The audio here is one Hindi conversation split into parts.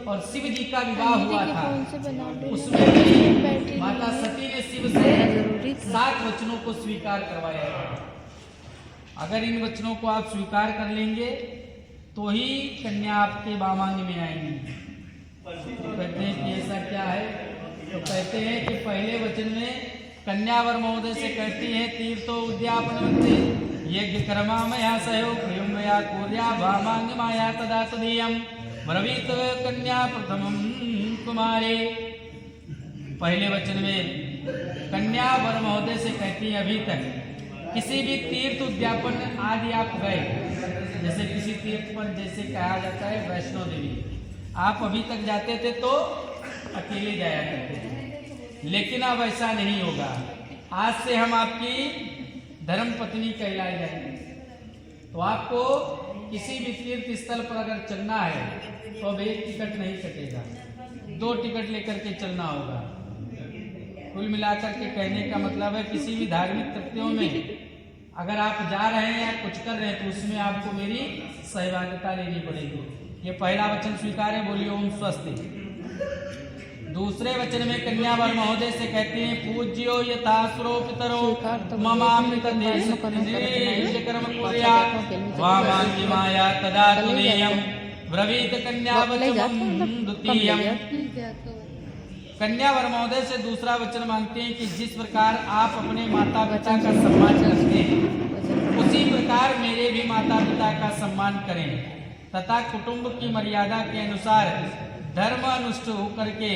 और शिव जी का विवाह हुआ था, उसमें माता सती ने शिव से 7 वचनों को स्वीकार करवाया था। अगर इन वचनों को आप स्वीकार कर लेंगे तो ही कन्या आपके वामांग में आएंगी। तो कहते हैं कि ऐसा क्या है? तो कहते हैं कि पहले वचन में कन्यावर महोदय से कहती है तीर्थो उद्यापनवंते यज्ञ कर्मा मया सहयोग प्रियम मया कोर्या वामांग माया तदा तदीयम ब्रवीत कन्या प्रथमम कुमारे। पहले वचन में कन्यावर महोदय से कहती है अभी तक किसी भी तीर्थ उद्यापन आदि आप गए, जैसे किसी तीर्थ पर जैसे कहा जाता है वैष्णो देवी, आप अभी तक जाते थे तो अकेले जाया करते थे, लेकिन अब ऐसा नहीं होगा। आज से हम आपकी धर्म पत्नी कहलाई जाएंगे। तो आपको किसी भी तीर्थ स्थल पर अगर चलना है तो अब 1 टिकट नहीं कटेगा, 2 टिकट लेकर के चलना होगा। कुल मिलाकर के कहने का मतलब है किसी भी धार्मिक कृत्यों में अगर आप जा रहे हैं या कुछ कर रहे हैं तो उसमें आपको मेरी सहभागिता लेनी पड़ेगी। ये पहला वचन स्वीकार है, बोलिए ओम स्वस्ति। दूसरे वचन में कन्यावर महोदय से कहते हैं पूज्यो यथा सुरो पितरो ममामृत देश कर्म कुर्यात् वामांगी माया तदा तुनेयम ब्रवीत कन्यावचनम द्वितीयम। कन्यावर महोदय से दूसरा वचन मांगते हैं कि जिस प्रकार आप अपने माता पिता का सम्मान करते हैं उसी प्रकार मेरे भी माता पिता का सम्मान करें तथा कुटुंब की मर्यादा के अनुसार धर्म अनुष्ठ होकर के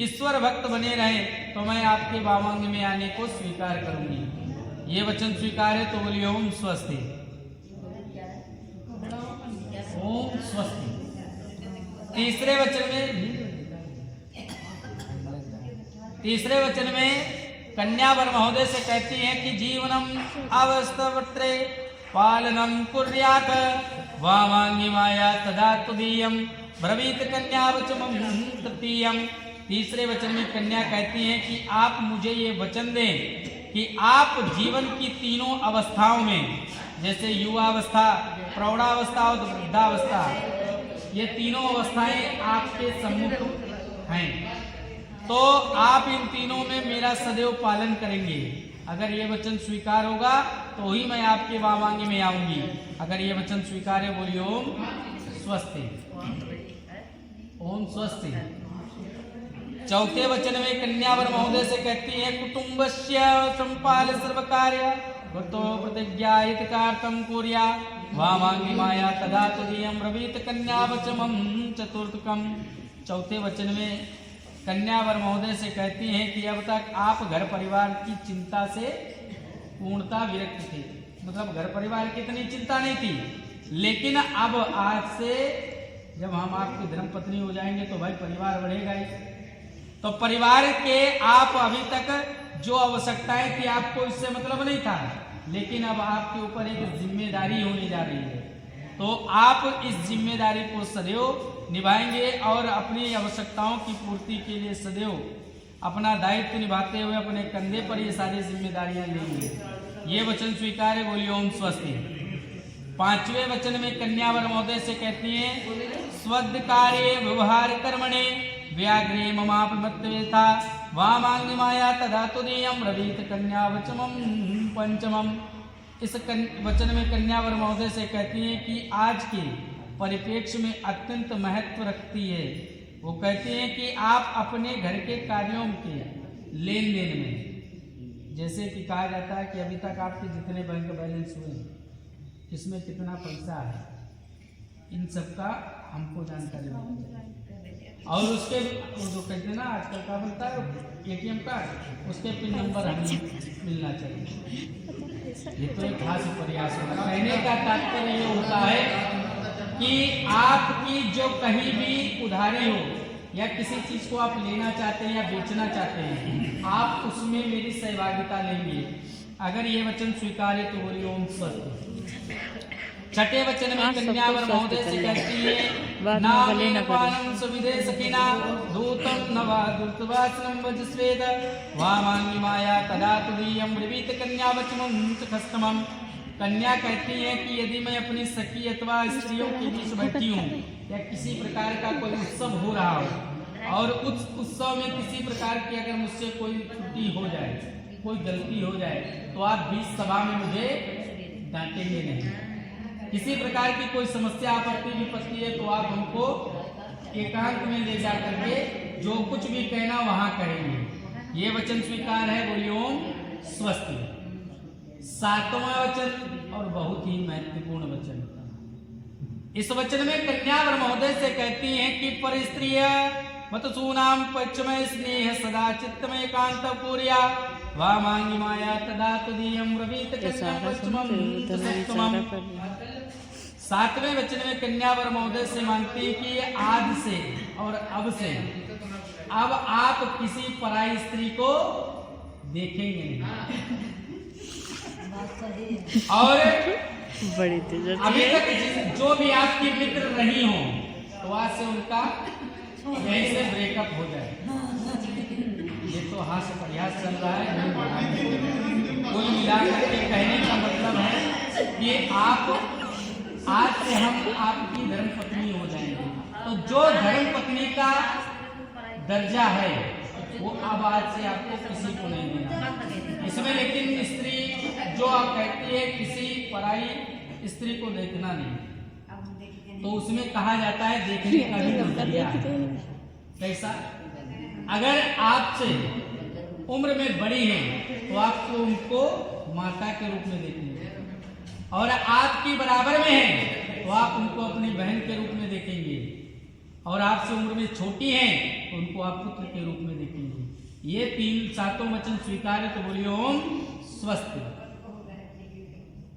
ईश्वर भक्त बने रहें तो मैं आपके वामांग में आने को स्वीकार करूंगी। ये वचन स्वीकार है तो बोलिए ओम स्वस्ति। ओम स्वस्ति। तीसरे वचन में कन्यावर महोदय से कहती हैं कि जीवनम अवस्थवत्रे पालनम कुर्यात् वामांगी माया तदा तुदीयम ब्रवीत कन्यावचमम तृतीयम। तीसरे वचन में कन्या कहती हैं कि आप मुझे ये वचन दें कि आप जीवन की तीनों अवस्थाओं में, जैसे युवावस्था, प्रौढ़ावस्था और वृद्धावस्था, ये तीनों अवस्थाएं आपके सम्मुख हैं, तो आप इन तीनों में मेरा सदैव पालन करेंगे। अगर ये वचन स्वीकार होगा तो ही मैं आपके वामांगी में आऊंगी। अगर ये वचन स्वीकार है बोलिए ओम स्वस्ति। ओम स्वस्ति। चौथे वचन में कन्यावर महोदय से कहती है कुटुंबस्य संपाल सर्वकार्य गतो प्रतिज्ञा हितकार्थम कुर्या वामांगी माया तदा तुदीयम ब्रवीत कन्यावचमम चतुर्थकम। चौथे वचन में कन्यावर महोदय से कहती हैं कि अब तक आप घर परिवार की चिंता से पूर्णता विरक्त थे, मतलब घर परिवार की इतनी चिंता नहीं थी, लेकिन अब आज से जब हम आपकी धर्मपत्नी हो जाएंगे तो भाई परिवार बढ़ेगा ही। तो परिवार के आप अभी तक जो आवश्यकताएं थी आपको इससे मतलब नहीं था, लेकिन अब आपके ऊपर एक जिम्मेदारी होने जा रही है, तो आप इस जिम्मेदारी को सदैव निभाएंगे और अपनी आवश्यकताओं की पूर्ति के लिए सदैव अपना दायित्व निभाते हुए अपने कंधे पर ये सारी जिम्मेदारियां लेंगे। ये वचन स्वीकार है बोलिए ओम स्वस्ति। पांचवें वचन में कन्यावर महोदय से कहती हैं स्वद कार्य व्यवहार कर्मणे व्याघ्रे ममापमत्वेथा वामांगी माया तदा तुदीयम ब्रवीत कन्यावचमम पंचमम। इस वचन में कन्यावर महोदय से कहती हैं कि आज के परिप्रेक्ष्य में अत्यंत महत्व रखती है। वो कहती हैं कि आप अपने घर के कार्यों के लेन देन में, जैसे कि कहा जाता है कि अभी तक आपके जितने बैंक बैलेंस हुए, किसमें कितना पैसा है, इन सब का हमको जानकारी मिलनी चाहिए। और उसके जो कहते हैं ना आजकल का बनता है ATM कार्ड, उसके पिन नंबर हमें मिलना चाहिए। ये तो एक खास प्रयास होगा। कहने का तात्पर्य ये होता है कि आपकी जो कहीं भी उधारी हो या किसी चीज को आप लेना चाहते हैं या बेचना चाहते हैं, आप उसमें मेरी सहभागिता लेंगे। अगर ये वचन स्वीकार है तो बोलिए ओम स्वस्ति। छठे वचन में कन्यावर महोदय से कहती है नामेन पानं सुविदे सखिना दूतं नवा दूतवासनं वजस्वेद वामांगी माया तदा तुदीयं ब्रवीत कन्यावचमं च कस्तमम्। कन्या कहती है कि यदि मैं अपनी सखी अथवा स्त्रियों के बीच बैठी हूँ या किसी प्रकार का कोई उत्सव हो रहा हो और उस उत्सव में किसी प्रकार की अगर मुझसे कोई त्रुटि हो जाए, कोई गलती हो जाए, तो आप बीच सभा में मुझे डांटेंगे नहीं। किसी प्रकार की कोई समस्या आपत्ति विपत्ति है तो आप हमको एकांत में ले जा करके जो कुछ भी कहना वहां कहेंगे। ये वचन स्वीकार है। बोलिए ओम स्वस्ति। 7वां वचन और बहुत ही महत्वपूर्ण वचन। इस वचन में कन्यावर महोदय से कहती हैं कि पर स्त्रिय मतसूनाम पक्षमय स्नेह सदा चित्तमय कांत पूर्या वामांगी माया तदा तुदीयम रवीत कन्या पश्चिमम सप्तमम। 7वें वचन में कन्यावर महोदय से मांगती है कि आज से और अब से अब आप किसी पराई स्त्री को देखेंगे नहीं और बड़ी अभी तक जो भी आपकी मित्र रही हो तो आज से उनका यहीं से ब्रेकअप हो जाए। ये तो हास्य प्रयास चल रहा है। कुल मिलाकर के कहने का मतलब है कि आप आज से हम आपकी धर्म पत्नी हो जाएंगे। तो जो धर्म पत्नी का दर्जा है वो अब आज से आपको किसी को नहीं देना। इसमें लेकिन स्त्री जो आप कहती है किसी पराई स्त्री को देखना नहीं, तो उसमें कहा जाता है देखने का भी नजरिया है। कैसा? अगर आपसे उम्र में बड़ी है तो आपको उनको माता के रूप में देखेंगे और आपकी बराबर में है तो आप उनको अपनी बहन के रूप में देखेंगे और आपसे उम्र में छोटी हैं तो उनको आप पुत्र के रूप में देखेंगे। ये 7 वचन स्वीकार है। तो बोलिए ओम स्वस्ति।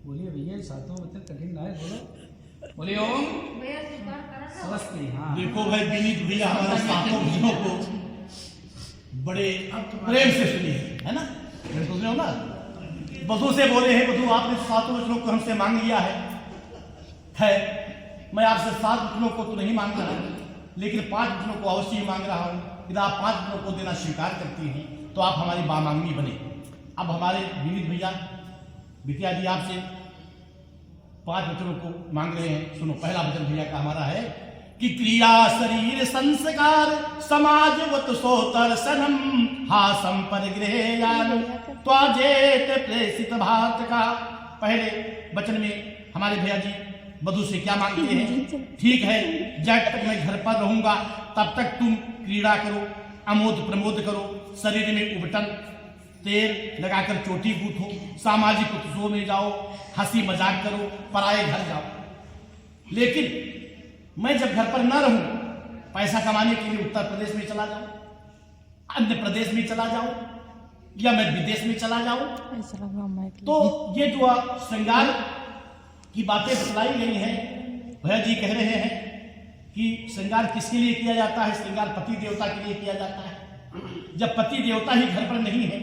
बोलिए भैया 7वां वचन कठिन ना है, बोलो। बोलिए ओम स्वस्ति। हाँ देखो भाई विनीत भैया हमारे 7 वचनों को बड़े प्रेम से सुनिए, है ना? सुन रहे हो ना? बधू से बोले हैं बधू आपने 7 वचनों को हमसे मांग लिया है। मैं आपसे 7 वचनों को तो नहीं मांग रहा लेकिन 5 वचनों को अवश्य ही मांग रहा हूँ। यदि आप 5 वचनों को देना स्वीकार करती हैं तो आप हमारी बामांगनी बने। अब हमारे विनीत भैया बिटिया जी आपसे 5 वचनों को मांग रहे हैं। सुनो, पहला वचन भैया का हमारा है कि क्रिया शरीर संस्कार समाजवत सोतर्शनम हासम परिगृह त्वाजेत प्रेषित भात का। पहले वचन में हमारे भैया जी वधू से क्या मांगते हैं? ठीक है, जब तक मैं घर पर रहूंगा तब तक तुम क्रीड़ा करो, अमोद प्रमोद करो, शरीर में उबटन तेल लगाकर चोटी गूंथो, सामाजिक उत्सवों में जाओ, हंसी मजाक करो, पराए घर जाओ। लेकिन मैं जब घर पर न रहूं, पैसा कमाने के लिए उत्तर प्रदेश में चला जाऊं, अन्य प्रदेश में चला जाऊं या मैं विदेश में चला जाऊं, तो ये जो श्रृंगार की बातें बतलाई गई हैं, भैया जी कह रहे हैं कि श्रृंगार किसके लिए किया जाता है? श्रृंगार पति देवता के लिए किया जाता है। जब पति देवता ही घर पर नहीं है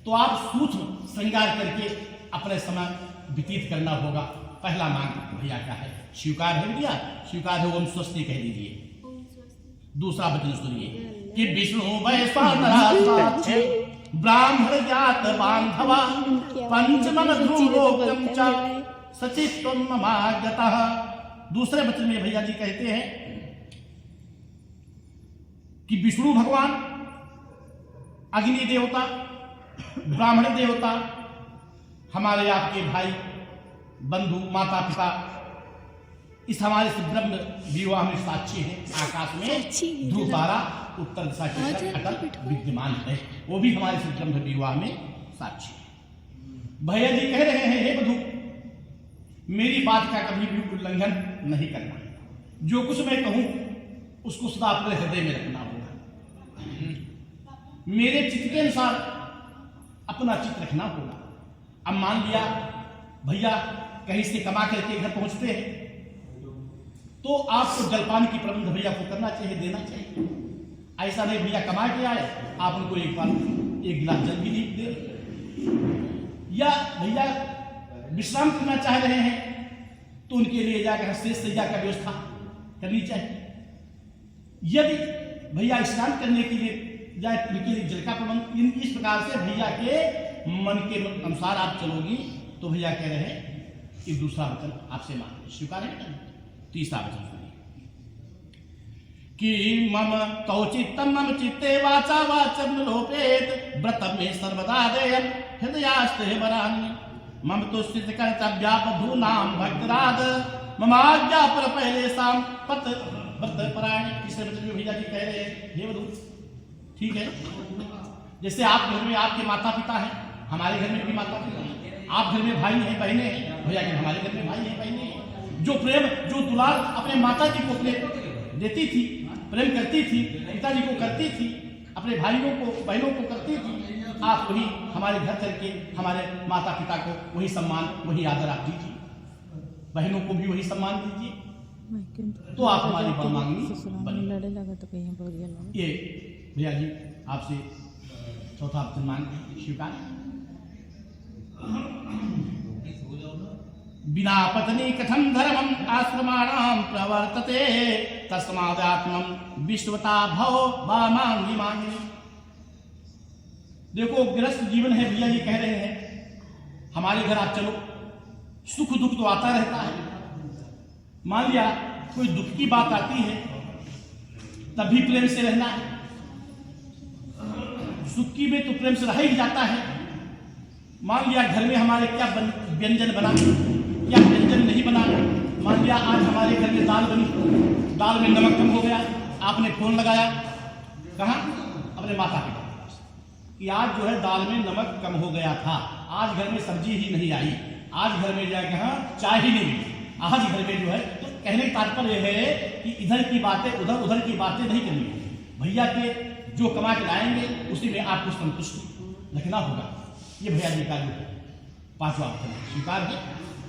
तो आप सूक्ष्म श्रृंगार करके अपने समय व्यतीत करना होगा। पहला मांग भैया का है। स्वीकार है भैया? स्वीकार है। ओम स्वस्ति कह दीजिए। दूसरा वचन सुनिए कि विष्णु वैश्वानरासाक्षी ब्राह्मण जात बांधवा पंचमन ध्रुवोक्तम च सचित्वम ममागतः। दूसरे वचन में भैया जी कहते हैं कि विष्णु भगवान, अग्नि देवता, ब्राह्मण देवता, हमारे आपके भाई बंधु माता पिता इस हमारे से ब्रह्म विवाह में साक्षी है। आकाश में ध्रुव तारा उत्तर दिशा की तरफ अटल विद्यमान है, वो भी हमारे से ब्रह्म विवाह में साक्षी है। भैया जी कह रहे हैं हे बधू, मेरी बात का कभी भी उल्लंघन नहीं करना। जो कुछ मैं कहूं उसको सदा अपने हृदय में रखना होगा। मेरे चित्त के अनुसार अपना चित्त रखना होगा। अब मान लिया भैया कहीं से कमा करके घर पहुंचते हैं तो आपको जलपान की प्रबंध भैया को करना चाहिए, देना चाहिए। ऐसा नहीं भैया कमा के आए आप उनको एक गिलास जल भी दे। या भैया विश्राम करना चाह रहे हैं तो उनके लिए जाकर शेष सज्जा का व्यवस्था करनी चाहिए। यदि भैया स्नान करने के लिए जाए तो उनके लिए जल का प्रबंध। इस प्रकार से भैया के मन के अनुसार आप चलोगी तो भैया कह रहे हैं एक दूसरा वचन आपसे मांग स्वीकार है ना। तीसरा वचन सुनिए कि मम कौचित्तम मम चित्ते वाचा वाचम लोपेत व्रतम में सर्वदा देयम हृदयास्ते वरान्य मम तो स्थित कर्तव्यापधू नाम भक्तराद मम आज्ञा पर पहले शाम पत व्रत परायण। तीसरे वचन में भैया जी कह रहे हैं हे वधू, ठीक है जैसे आप घर में आपके माता पिता हैं, हमारे घर में भी माता पिता हैं, आप घर में भाई हैं बहनें हैं, भैया जी हमारे घर में भाई हैं बहनें हैं। जो प्रेम जो दुलार अपने माता जी को देती थी, प्रेम करती थी, पिताजी को करती थी, अपने भाइयों को बहनों को करती थी, आप वही हमारे घर करके हमारे माता पिता को वही सम्मान वही आदर आप दीजिए, बहनों को भी वही सम्मान दीजिए, तो आप हमारी बड़मांगनी बनी। ये भैया जी आपसे चौथा वचन मांग स्वीकार। बिना पत्नी कथम धर्मम आश्रमाणाम प्रवर्तते तस्मादात्मम विश्वता भव मांगी मांगी। देखो गृहस्थ जीवन है, भैया जी कह रहे हैं हमारे घर आप चलो, सुख दुख तो आता रहता है, मान लिया कोई दुख की बात आती है तभी प्रेम से रहना है, सुख की में तो प्रेम से रहा ही जाता है। मान लिया घर में हमारे क्या व्यंजन बना, क्या व्यंजन नहीं बना, मान लिया आज हमारे घर में दाल बनी, दाल में नमक कम हो गया, आपने फोन लगाया कहाँ अपने माता पिता कि आज जो है दाल में नमक कम हो गया था, आज घर में सब्जी ही नहीं आई, आज घर में जाके हाँ चाय ही नहीं मिली, आज घर में जो है। तो कहने का तात्पर्य है कि इधर की बातें उधर, उधर की बातें नहीं करनी, भैया के जो कमा के लाएंगे उसी में आपको संतुष्ट रखना होगा। ये भैया जी का पांचवा वचन स्वीकार है।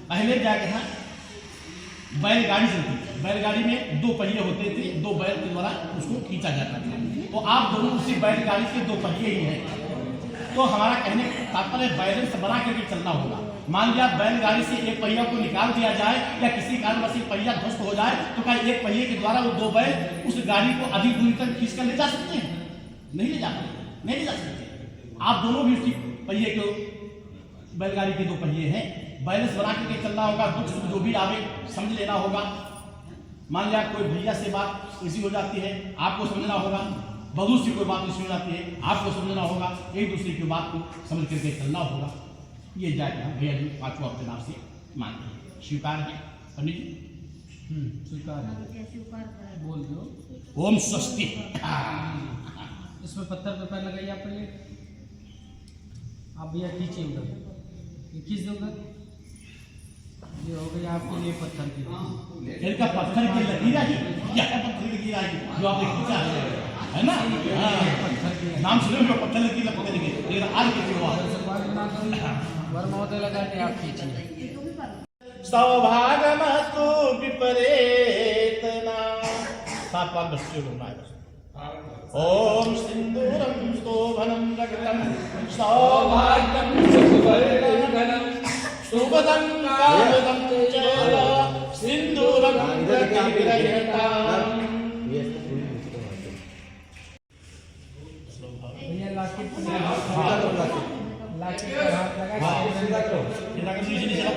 पहले जाके हाँ बैलगाड़ी चलती थी, बैलगाड़ी में दो पहिए होते थे, दो बैल के द्वारा उसको खींचा जाता था, तो आप दोनों उसी बैलगाड़ी के दो पहिए ही हैं। तो हमारा कहने का तात्पर्य बैलेंस बना करके चलना होगा। मान लिया बैलगाड़ी से एक पहिया को निकाल दिया जाए या किसी कारणवश पहिया ध्वस्त हो जाए तो क्या एक पहिए के द्वारा वो दो बैल उस गाड़ी को अधिक दूरी तक खींच कर ले जा सकते हैं? नहीं ले जा सकते, नहीं ले जा सकते। आप दोनों भी उसी पहिए के बैलगाड़ी के दो पहिए हैं, बैलेंस बना करके चलना होगा। दुख सुख जो भी आवे समझ लेना होगा। मान लिया कोई भैया से बात ऐसी हो जाती है, आपको समझना होगा, बहू से कोई बात ऐसी हो जाती है, आपको समझना होगा, एक दूसरे की बात को समझ करके चलना होगा। ये जाएगा भैया जी पांचवा वचन आपसे मानते हैं स्वीकार है पंडित जी? स्वीकार है, बोल दो ओम स्वस्ति। इसमें पत्थर पे पैर लगाइए आप पहले, आप भैया खींचिए उधर, ये खींच दो उधर, ये हो गई आपके लिए पत्थर की इनका पत्थर की लकीर है, क्या है पत्थर की लकीर है जो आपने खींचा है ना? पत्थर की नाम सुने हो पत्थर लकीर पकड़ के, लेकिन आज की हुआ वरमहोदय लगाते आप खींचिए। सौभागमस्तु विपरेतना। सात बार बच्चे बोलना है बस। ओम सिंदूरम शोभनम रक्तम सौभाग्यम सुवर्णम सुभदं कामदं च सिंदूरम रक्तम। भैया लाकेट पर हाथ लगा सीधा करो, नीचे लाओ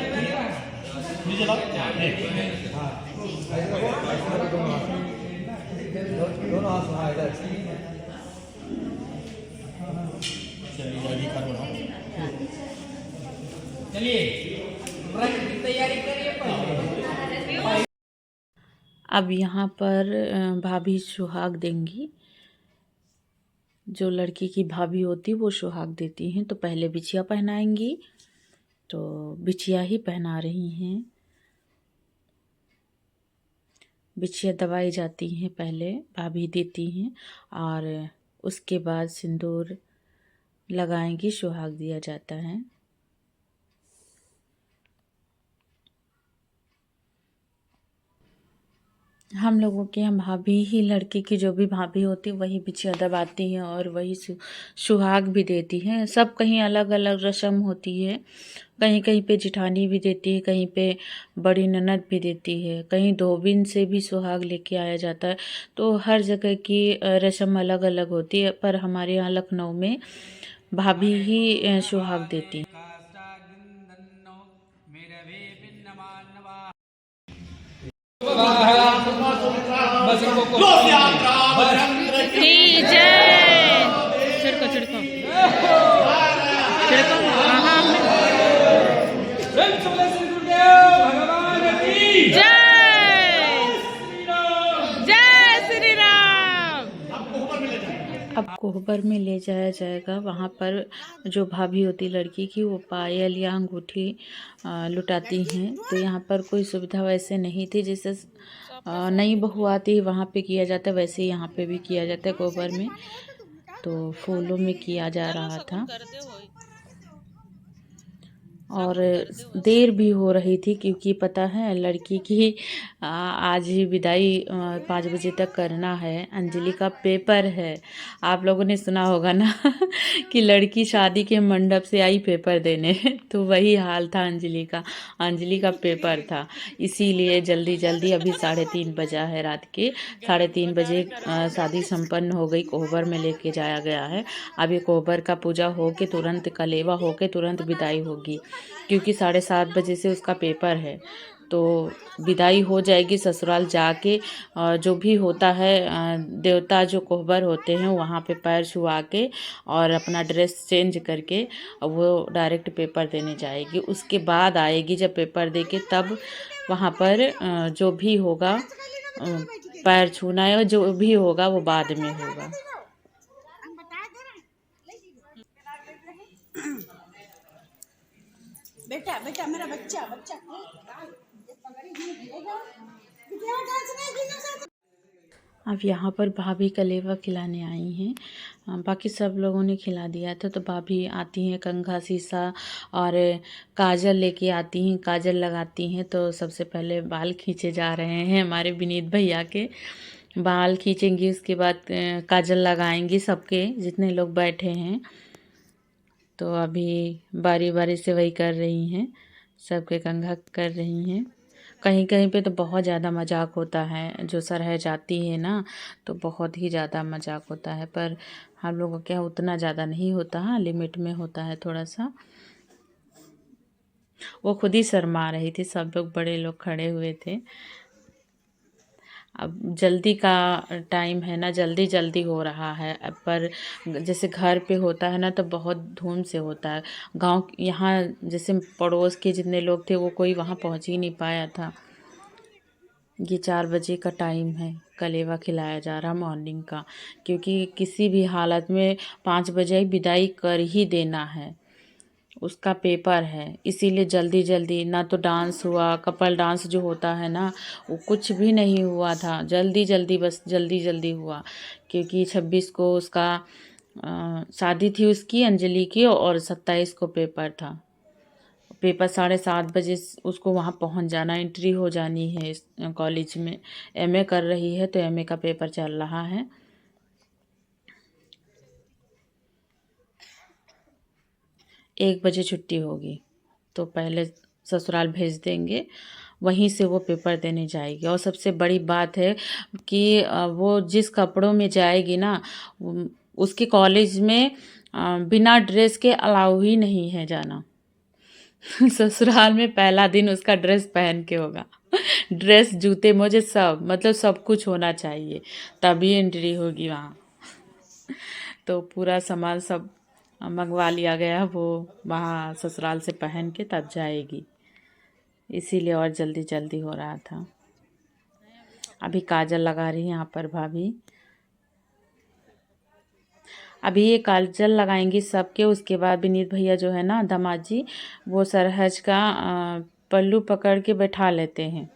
दोनों हाथ वहाँ इधर। चलिए व्रत की तैयारी करिए। अब यहाँ पर भाभी सुहाग देंगी। जो लड़की की भाभी होती वो सुहाग देती हैं, तो पहले बिछिया पहनाएंगी, तो बिछिया ही पहना रही हैं। बिछिया दबाई जाती हैं, पहले भाभी देती हैं और उसके बाद सिंदूर लगाएंगी, सुहाग दिया जाता है। हम लोगों के यहाँ भाभी ही, लड़की की जो भी भाभी होती है वही बिछिया दबाती हैं और वही सुहाग भी देती हैं। सब कहीं अलग अलग रस्म होती है, कहीं कहीं पे जिठानी भी देती है, कहीं पे बड़ी ननद भी देती है, कहीं धोबिन से भी सुहाग लेके आया जाता है। तो हर जगह की रस्म अलग अलग होती है, पर हमारे यहाँ लखनऊ में भाभी ही सुहाग देती हैं। बस इनको लो यात्रा बजरंग की जय। छिड़को छिड़को छिड़को। हाँ भगवान की जय। जय श्री राम। अब कोहबर में ले जाया जाएगा। वहाँ पर जो भाभी होती लड़की की, वो पायल या अंगूठी लुटाती हैं। तो यहाँ पर कोई सुविधा वैसे नहीं थी, जैसे नई बहू आती है वहाँ पे किया जाता है, वैसे ही यहाँ पे भी किया जाता है कोहबर में। तो फूलों में किया जा रहा था और देर भी हो रही थी, क्योंकि पता है लड़की की आज ही विदाई 5 बजे तक करना है। अंजलि का पेपर है। आप लोगों ने सुना होगा ना कि लड़की शादी के मंडप से आई पेपर देने तो वही हाल था अंजलि का। अंजलि का पेपर था, इसीलिए जल्दी जल्दी अभी 3:30 बजा है रात के। 3:30 बजे शादी संपन्न हो गई, कोहबर में लेके जाया गया है। अभी कोहबर का पूजा हो के तुरंत कलेवा हो के तुरंत विदाई होगी, क्योंकि 7:30 बजे से उसका पेपर है। तो विदाई हो जाएगी ससुराल जाके। जो भी होता है देवता जो कोहबर होते हैं वहाँ पे पैर छुआ के और अपना ड्रेस चेंज करके वो डायरेक्ट पेपर देने जाएगी। उसके बाद आएगी, जब पेपर दे के तब वहाँ पर जो भी होगा पैर छूना है, जो भी होगा वो बाद में होगा। बेटा बेटा मेरा बच्चा बच्चा अब यहाँ पर भाभी कलेवा खिलाने आई हैं। बाकी सब लोगों ने खिला दिया था। तो भाभी आती हैं, कंघा शीशा और काजल लेके आती हैं, काजल लगाती हैं। तो सबसे पहले बाल खींचे जा रहे हैं हमारे विनीत भैया के। बाल खींचेंगी, उसके बाद काजल लगाएंगी सबके, जितने लोग बैठे हैं। तो अभी बारी बारी से वही कर रही हैं, सबके कंघा कर रही हैं। कहीं कहीं पे तो बहुत ज़्यादा मजाक होता है, जो सरह जाती है ना तो बहुत ही ज़्यादा मजाक होता है। पर हम लोगों का क्या उतना ज़्यादा नहीं होता, हाँ लिमिट में होता है थोड़ा सा। वो खुद ही शर्मा रही थी, सब लोग बड़े लोग खड़े हुए थे। अब जल्दी का टाइम है ना, जल्दी जल्दी हो रहा है। पर जैसे घर पे होता है ना तो बहुत धूम से होता है। गांव यहाँ जैसे पड़ोस के जितने लोग थे वो कोई वहाँ पहुँच ही नहीं पाया था। ये 4 बजे का टाइम है, कलेवा खिलाया जा रहा मॉर्निंग का, क्योंकि किसी भी हालत में 5 बजे विदाई कर ही देना है। उसका पेपर है, इसीलिए जल्दी जल्दी। ना तो डांस हुआ, कपल डांस जो होता है ना वो कुछ भी नहीं हुआ था। जल्दी जल्दी, बस जल्दी जल्दी हुआ, क्योंकि 26 को उसका शादी थी उसकी, अंजलि की, और 27 को पेपर था। पेपर 7:30 बजे उसको वहाँ पहुँच जाना, एंट्री हो जानी है इस कॉलेज में। एमए कर रही है तो एमए का पेपर चल रहा है। 1 बजे छुट्टी होगी तो पहले ससुराल भेज देंगे, वहीं से वो पेपर देने जाएगी। और सबसे बड़ी बात है कि वो जिस कपड़ों में जाएगी ना, उसके कॉलेज में बिना ड्रेस के अलाउ ही नहीं है जाना। ससुराल में पहला दिन उसका ड्रेस पहन के होगा। ड्रेस, जूते, मोजे सब, मतलब सब कुछ होना चाहिए, तभी एंट्री होगी वहाँ। तो पूरा सामान सब मंगवा लिया गया, वो वहाँ ससुराल से पहन के तब जाएगी, इसीलिए और जल्दी जल्दी हो रहा था। अभी काजल लगा रही है यहाँ पर भाभी। अभी ये काजल लगाएंगी सबके। उसके बाद विनीत भैया जो है ना दामाद जी, वो सरहज का पल्लू पकड़ के बैठा लेते हैं।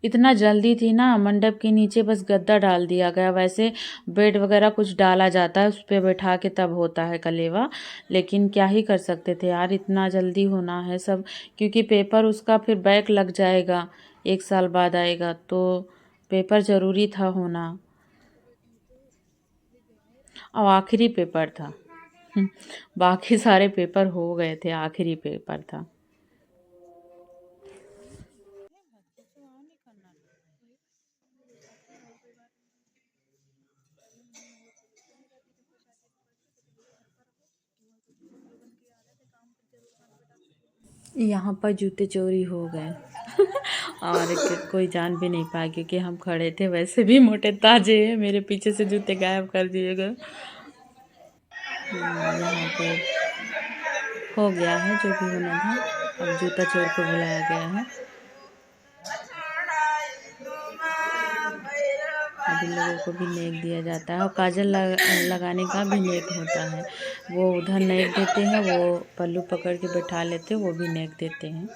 इतना जल्दी थी ना, मंडप के नीचे बस गद्दा डाल दिया गया, वैसे बेड वगैरह कुछ डाला जाता है उस पर बैठा के तब होता है कलेवा। लेकिन क्या ही कर सकते थे यार, इतना जल्दी होना है सब, क्योंकि पेपर उसका फिर बैक लग जाएगा, 1 साल बाद आएगा, तो पेपर ज़रूरी था होना। और आखिरी पेपर था। बाकी सारे पेपर हो गए थे, आखिरी पेपर था। यहाँ पर जूते चोरी हो गए और कोई जान भी नहीं पाया क्योंकि हम खड़े थे। वैसे भी मोटे ताजे हैं, मेरे पीछे से जूते गायब कर दिए गए। यहाँ पे हो गया है जो भी होना था। अब जूता चोर को बुलाया गया है। अब इन लोगों को भी नेक दिया जाता है और काजल लगाने का भी नेक होता है। वो उधर नेक देते हैं, वो पल्लू पकड़ के बैठा लेते हैं, वो भी नेक देते हैं।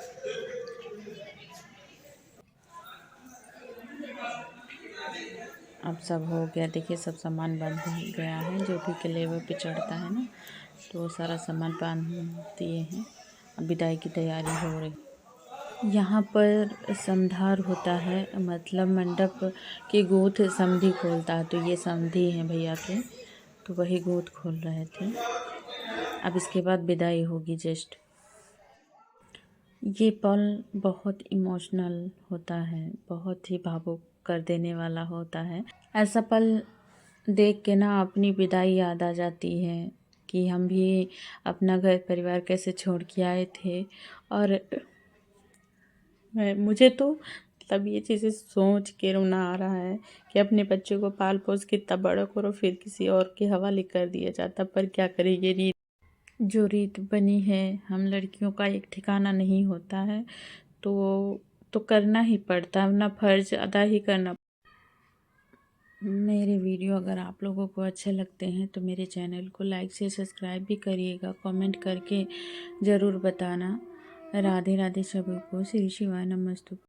अब सब हो गया, देखिए सब सामान बंद हो गया है। जो भी क्लेवर पे चढ़ता है ना, तो वो सारा सामान बांध दिए हैं। अब विदाई की तैयारी हो रही। यहाँ पर समधार होता है, मतलब मंडप की गोद समधी खोलता है। तो ये समधी हैं भैया के, तो वही गोद खोल रहे थे। अब इसके बाद विदाई होगी जस्ट। ये पल बहुत इमोशनल होता है, बहुत ही भावुक कर देने वाला होता है। ऐसा पल देख के ना अपनी विदाई याद आ जाती है कि हम भी अपना घर परिवार कैसे छोड़ के आए थे। और मुझे तो मतलब ये चीज़ें सोच के रोना आ रहा है कि अपने बच्चे को पाल पोस के इतना बड़ा करो, फिर किसी और के हवाले कर दिया जाता। पर क्या करें, ये रीत जो रीत बनी है, हम लड़कियों का एक ठिकाना नहीं होता है, तो करना ही पड़ता है, अपना फ़र्ज अदा ही करना। मेरे वीडियो अगर आप लोगों को अच्छे लगते हैं तो मेरे चैनल को लाइक से सब्सक्राइब भी करिएगा, कमेंट करके ज़रूर बताना। राधे राधे सभी को। श्री शिवाय नमस्तु।